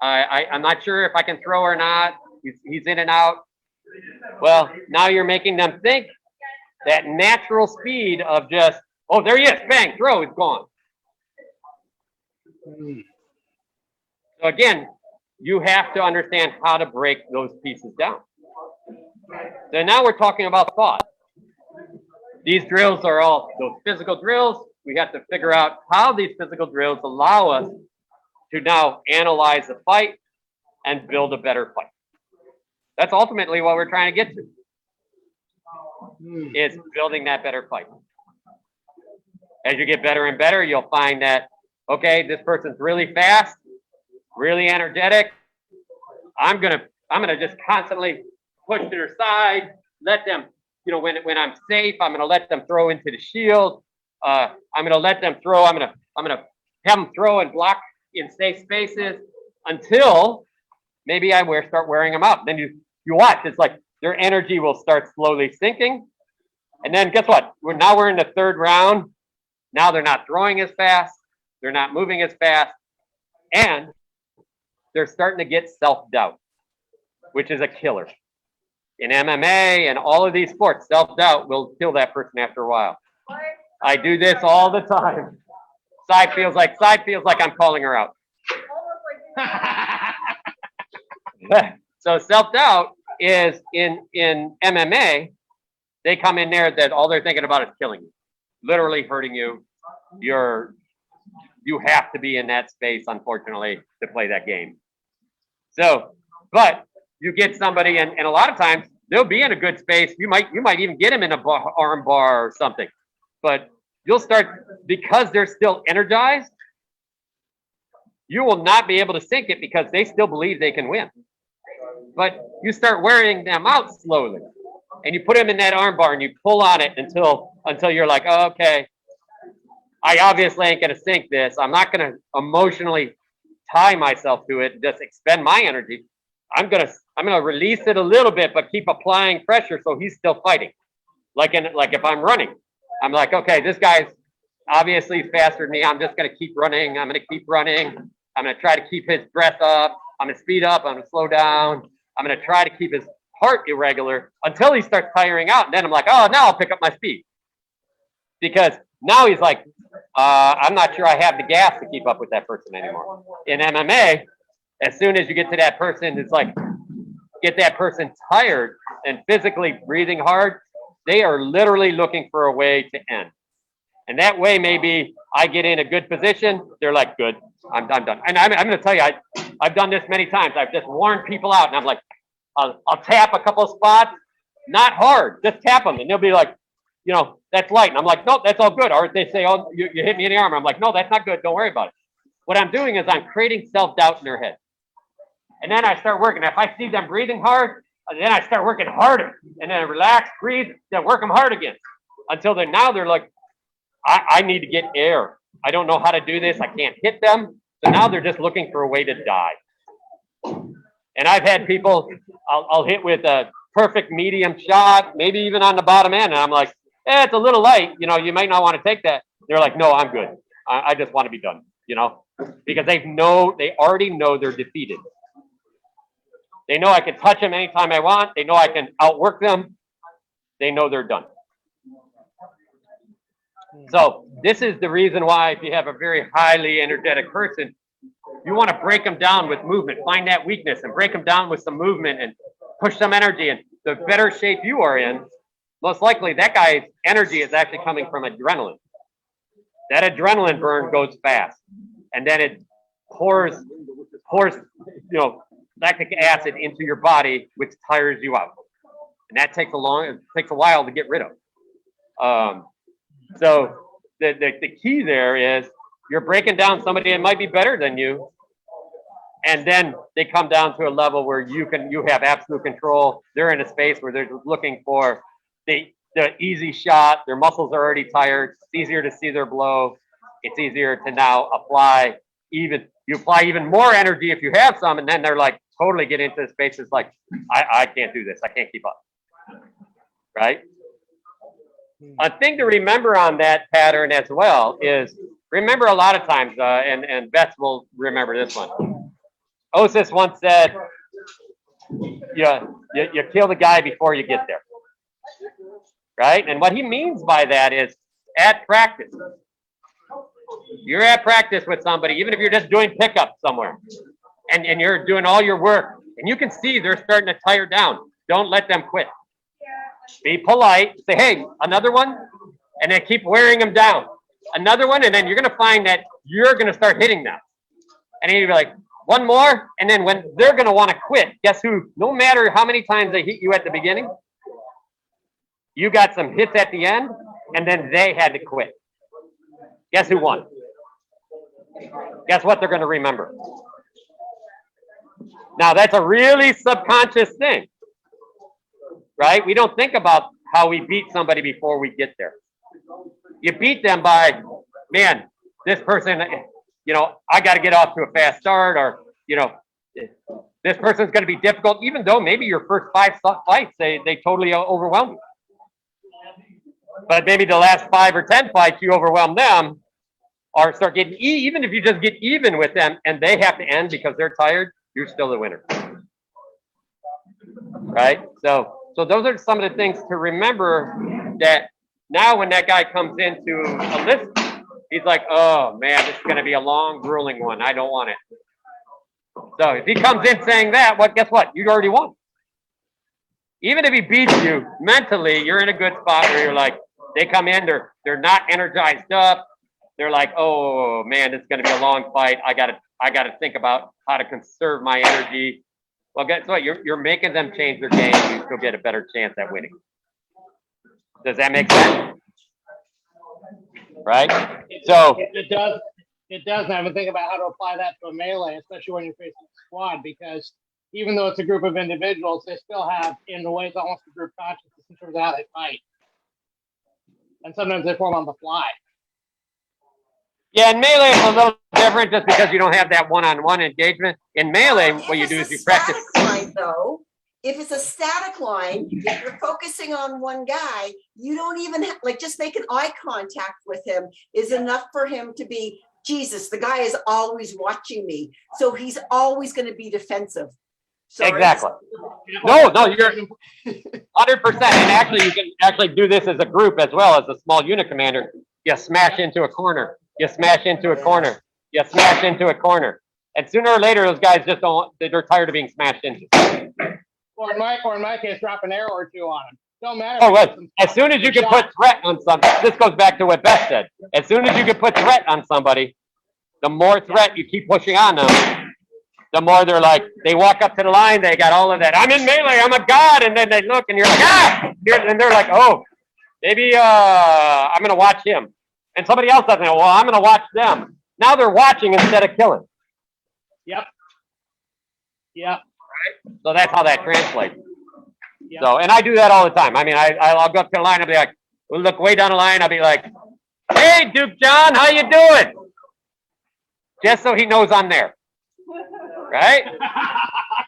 I'm not sure if I can throw or not. He's in and out. Well, now you're making them think that natural speed of just, oh, there he is, bang, throw, is gone. So again, you have to understand how to break those pieces down. So now we're talking about thought. These drills are all those physical drills. We have to figure out how these physical drills allow us to now analyze the fight and build a better fight. That's ultimately what we're trying to get to, is building that better fight. As you get better and better, you'll find that, okay, this person's really fast, really energetic. I'm gonna just constantly push to their side, let them, when I'm safe, I'm gonna let them throw into the shield. I'm gonna let them throw. I'm gonna have them throw and block in safe spaces until maybe I start wearing them out. Then you watch. It's like their energy will start slowly sinking, and then guess what? We're in the third round. Now they're not throwing as fast. They're not moving as fast, and they're starting to get self-doubt, which is a killer. In MMA and all of these sports, self-doubt will kill that person after a while. I do this all the time. Side feels like I'm calling her out. So self-doubt is in MMA, they come in there that all they're thinking about is killing you, literally hurting you. You have to be in that space, unfortunately, to play that game. So, but you get somebody, and a lot of times they'll be in a good space. You might even get them in a arm bar or something, but you'll start, because they're still energized, you will not be able to sink it because they still believe they can win. but you start wearing them out slowly. And you put them in that arm bar and you pull on it until you're like, oh, okay, I obviously ain't gonna sink this. I'm not gonna emotionally tie myself to it, just expend my energy. I'm gonna release it a little bit, but keep applying pressure so he's still fighting. Like if I'm running, I'm like, okay, this guy's obviously faster than me. I'm just gonna keep running. I'm gonna keep running. I'm gonna try to keep his breath up. I'm gonna speed up. I'm gonna slow down. I'm gonna try to keep his heart irregular until he starts tiring out. And then I'm like, oh, now I'll pick up my speed. Because now he's like, I'm not sure I have the gas to keep up with that person anymore. In MMA, as soon as you get to that person, it's like, get that person tired and physically breathing hard, they are literally looking for a way to end. And that way, maybe I get in a good position. They're like, good, I'm done. And I'm going to tell you, I've done this many times. I've just worn people out, and I'm like, I'll tap a couple of spots, not hard, just tap them, and they'll be like, you know, that's light. And I'm like, no, that's all good. Or they say, oh, you hit me in the arm. I'm like, no, that's not good. Don't worry about it. What I'm doing is I'm creating self-doubt in their head. And then I start working. If I see them breathing hard, then I start working harder. And then I relax, breathe, then work them hard again. Until they're like, I need to get air. I don't know how to do this. I can't hit them. So now they're just looking for a way to die. And I've had people, I'll hit with a perfect medium shot, maybe even on the bottom end. And I'm like, it's a little light. You know, you might not want to take that. They're like, no, I'm good. I just want to be done, you know, because they already know they're defeated. They know I can touch them anytime I want. They know I can outwork them. They know they're done. So this is the reason why if you have a very highly energetic person, you want to break them down with movement. Find that weakness and break them down with some movement and push some energy. And the better shape you are in, most likely that guy's energy is actually coming from adrenaline. That adrenaline burn goes fast. And then it pours, you know, lactic acid into your body, which tires you out. And that takes a while to get rid of. So the key there is you're breaking down somebody that might be better than you, and then they come down to a level where you have absolute control. They're in a space where they're looking for the easy shot. Their muscles are already tired. It's easier to see their blow. It's easier to now apply even more energy if you have some, and then they're like totally get into the space. It's like I can't do this. I can't keep up. Right? A thing to remember on that pattern as well is remember a lot of times, and Beth will remember this one. Osis once said, you kill the guy before you get there. Right? And what he means by that is at practice. You're at practice with somebody, even if you're just doing pickup somewhere, and you're doing all your work, and you can see they're starting to tire down. Don't let them quit. Be polite. Say, hey, another one, and then keep wearing them down. Another one, and then you're going to find that you're going to start hitting them. And then you'll be like, one more, and then when they're going to want to quit, guess who? No matter how many times they hit you at the beginning, you got some hits at the end, and then they had to quit. Guess who won? Guess what they're going to remember? Now, that's a really subconscious thing, right? We don't think about how we beat somebody before we get there. You beat them by, man, this person, you know, I got to get off to a fast start, or, you know, this person's going to be difficult, even though maybe your first 5 fights, they totally overwhelm you. But maybe the last 5 or 10 fights, you overwhelm them, or start getting, even if you just get even with them and they have to end because they're tired, you're still the winner. Right? So those are some of the things to remember, that now when that guy comes into a list, he's like, oh man, this is going to be a long, grueling one. I don't want it. So if he comes in saying that, guess what? You already won. Even if he beats you mentally, you're in a good spot where you're like, they come in, they're not energized up. They're like, oh man, this is going to be a long fight. I gotta think about how to conserve my energy. Well, guess what? You're making them change their game. You still get a better chance at winning. Does that make sense? Right? So It does. It does. And I've been thinking about how to apply that to a melee, especially when you're facing a squad, because even though it's a group of individuals, they still have, in a way, it's almost a group consciousness in terms of how they fight. And sometimes they form on the fly. Yeah, in melee it's a little different just because you don't have that one-on-one engagement. In melee, what you do is you practice. If it's a static line, though, if it's a static line, if you're focusing on one guy, you don't even like just making eye contact with him is enough for him to be, Jesus, the guy is always watching me. So he's always going to be defensive. Sorry. Exactly. No, you're 100%. And actually, you can actually do this as a group as well as a small unit commander. You smash into a corner. You smash into a corner. You smash into a corner. And sooner or later, those guys just don't, they're tired of being smashed into. Or in my case, drop an arrow or two on him. Don't matter. Oh, right. As soon as you can put threat on somebody, this goes back to what Beth said. As soon as you can put threat on somebody, the more threat you keep pushing on them, the more they're like, they walk up to the line, they got all of that. I'm in melee, I'm a god. And then they look and you're like, ah! And they're like, oh, maybe I'm going to watch him. And somebody else doesn't know, well, I'm going to watch them. Now they're watching instead of killing. Yep. Right? So that's how that translates. Yep. So, and I do that all the time. I mean, I'll go up to the line, I'll be like, we'll look way down the line, I'll be like, hey, Duke John, how you doing? Just so he knows I'm there. Right?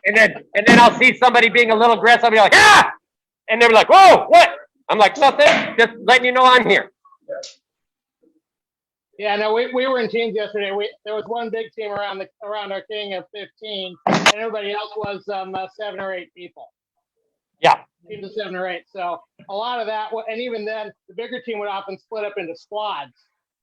And then I'll see somebody being a little aggressive, I'll be like, ah! And they're like, whoa, what? I'm like, nothing, just letting you know I'm here. Yeah, no, we were in teams yesterday. There was one big team around our king of 15, and everybody else was 7 or 8 people. Yeah. Teams of 7 or 8. So a lot of that, and even then, the bigger team would often split up into squads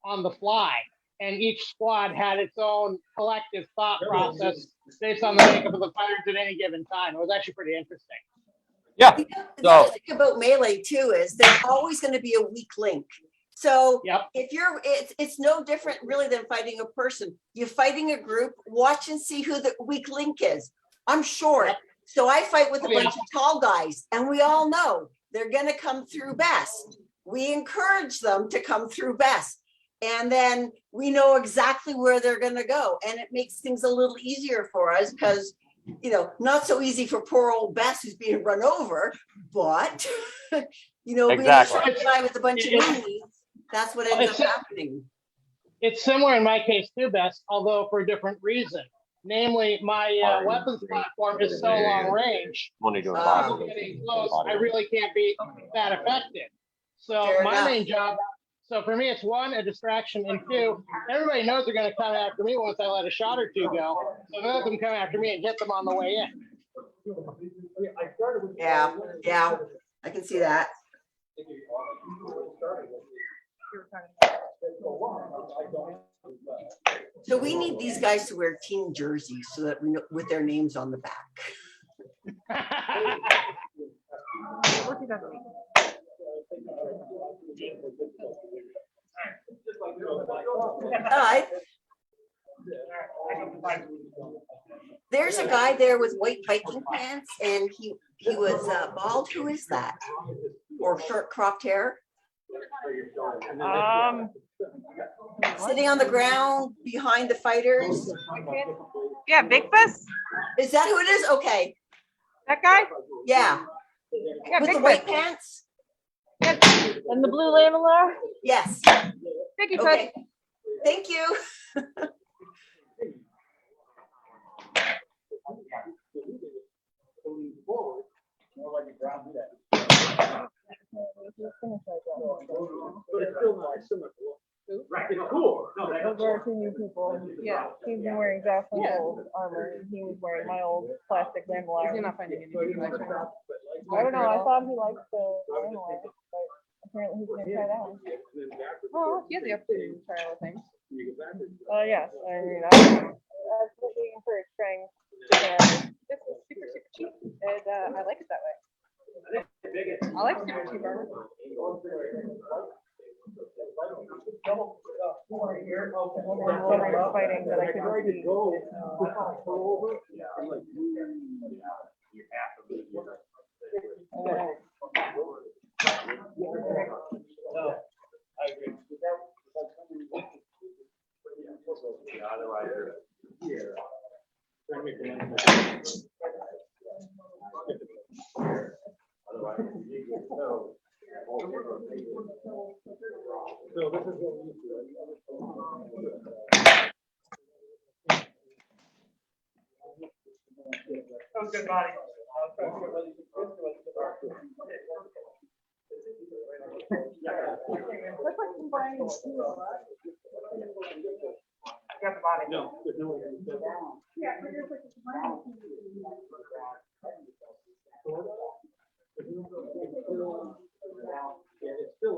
on the fly, and each squad had its own collective thought process based on the makeup of the fighters at any given time. It was actually pretty interesting. Yeah. The other thing about melee too is there's always going to be a weak link. So if you're, it's no different really than fighting a person. You're fighting a group, watch and see who the weak link is. I'm short, so I fight with a bunch of tall guys, and we all know they're going to come through best. We encourage them to come through best, and then we know exactly where they're going to go, and it makes things a little easier for us because, you know, not so easy for poor old Bess who's being run over, but you know, being a short guy with a bunch of knees. That's what ends up happening. It's similar in my case too, Bess, although for a different reason. Namely, my weapons platform is so long range. Getting close, I really can't be that effective. So my main job, so for me, it's 1, a distraction, and 2, everybody knows they're going to come after me once I let a shot or 2 go. So let them come after me and hit them on the way in. Yeah, I can see that. So we need these guys to wear team jerseys so that we know with their names on the back. There's a guy there with white biking pants, and he was bald. Who is that? Or short cropped hair? Sitting on the ground behind the fighters. Yeah, Big Bus? Is that who it is? Okay. That guy? Yeah. Yeah, with Big the white Bus. pants? Yeah. And the blue lamellar? Yes. Thank you, okay. Thank you. But it's still nice, similar. Right, it's cool. No, Those are 2 new people. Yeah, he's been wearing Jocelyn's old armor. He was wearing my old plastic lamellar. You're not finding anything like that. I don't know. I thought he liked the lamellar, but apparently he's gonna try that one. Oh, he has the opportunity to try other things. Yes, I mean, I absolutely encourage trying. This is super cheap, and I like it that way. I like super cheap armor. When I was fighting that I could see. So this is what we used to. Good body. No, there's no way. Yeah, it's still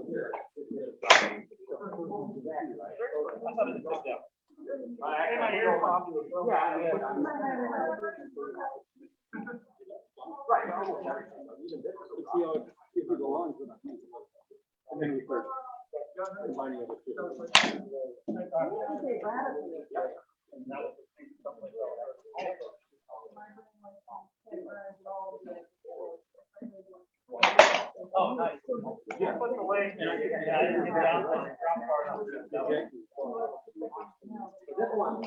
here. And then we start combining it with oh, nice. Yeah. Put the leg. Yeah, I didn't get down. Drop part on it. This one.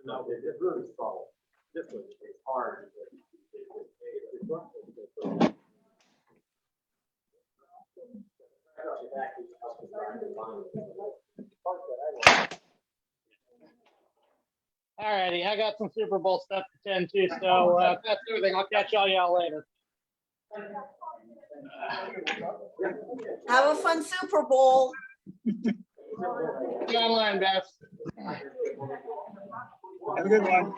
No, it's really solid. This one is hard. Alrighty, I got some Super Bowl stuff to tend to, so that's everything. I'll catch y'all later. Have a fun Super Bowl. See you online, Beth. Have a good one.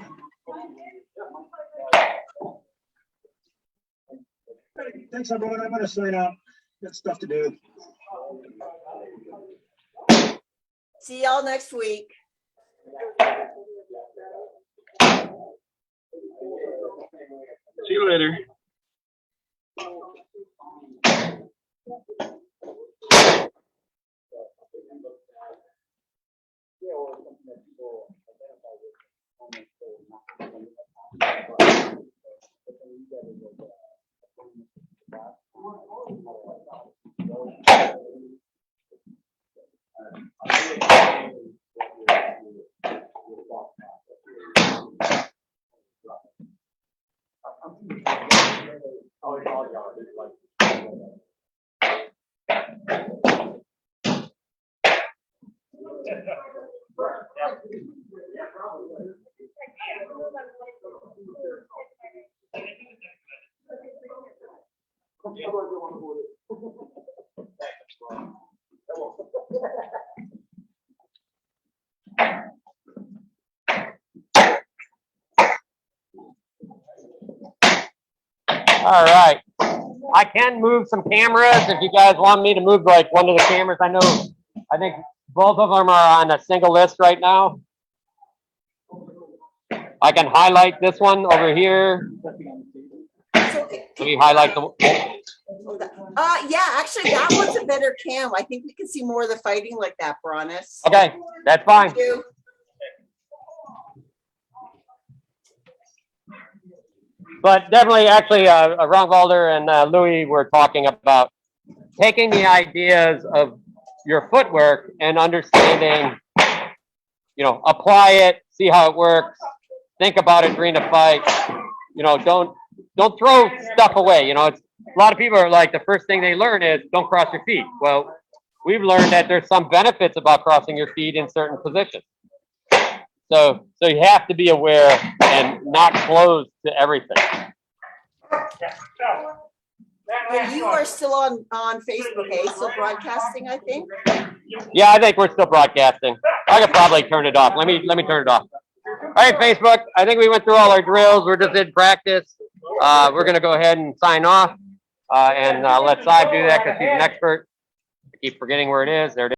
Thanks, everyone. I'm gonna sign up. Got stuff to do. See y'all next week. See you later. All right. I can move some cameras if you guys want me to move like one of the cameras. I think both of them are on a single list right now. I can highlight this one over here. So, Let me highlight the. yeah, actually, that one's a better cam. I think we can see more of the fighting like that, Bronis. Okay, that's fine. Thank you. But definitely, actually, Ronvalder and Louis were talking about taking the ideas of your footwork and understanding, apply it, see how it works, think about it during the fight. Don't throw stuff away. It's a lot of people are like, the first thing they learn is don't cross your feet. Well, we've learned that there's some benefits about crossing your feet in certain positions. So you have to be aware and not closed to everything. And you are still on Facebook, eh? Still broadcasting, I think. Yeah, I think we're still broadcasting. I could probably turn it off. Let me turn it off. All right, Facebook. I think we went through all our drills. We're just in practice. We're gonna go ahead and sign off, and let Saib do that because he's an expert. I keep forgetting where it is. There it is.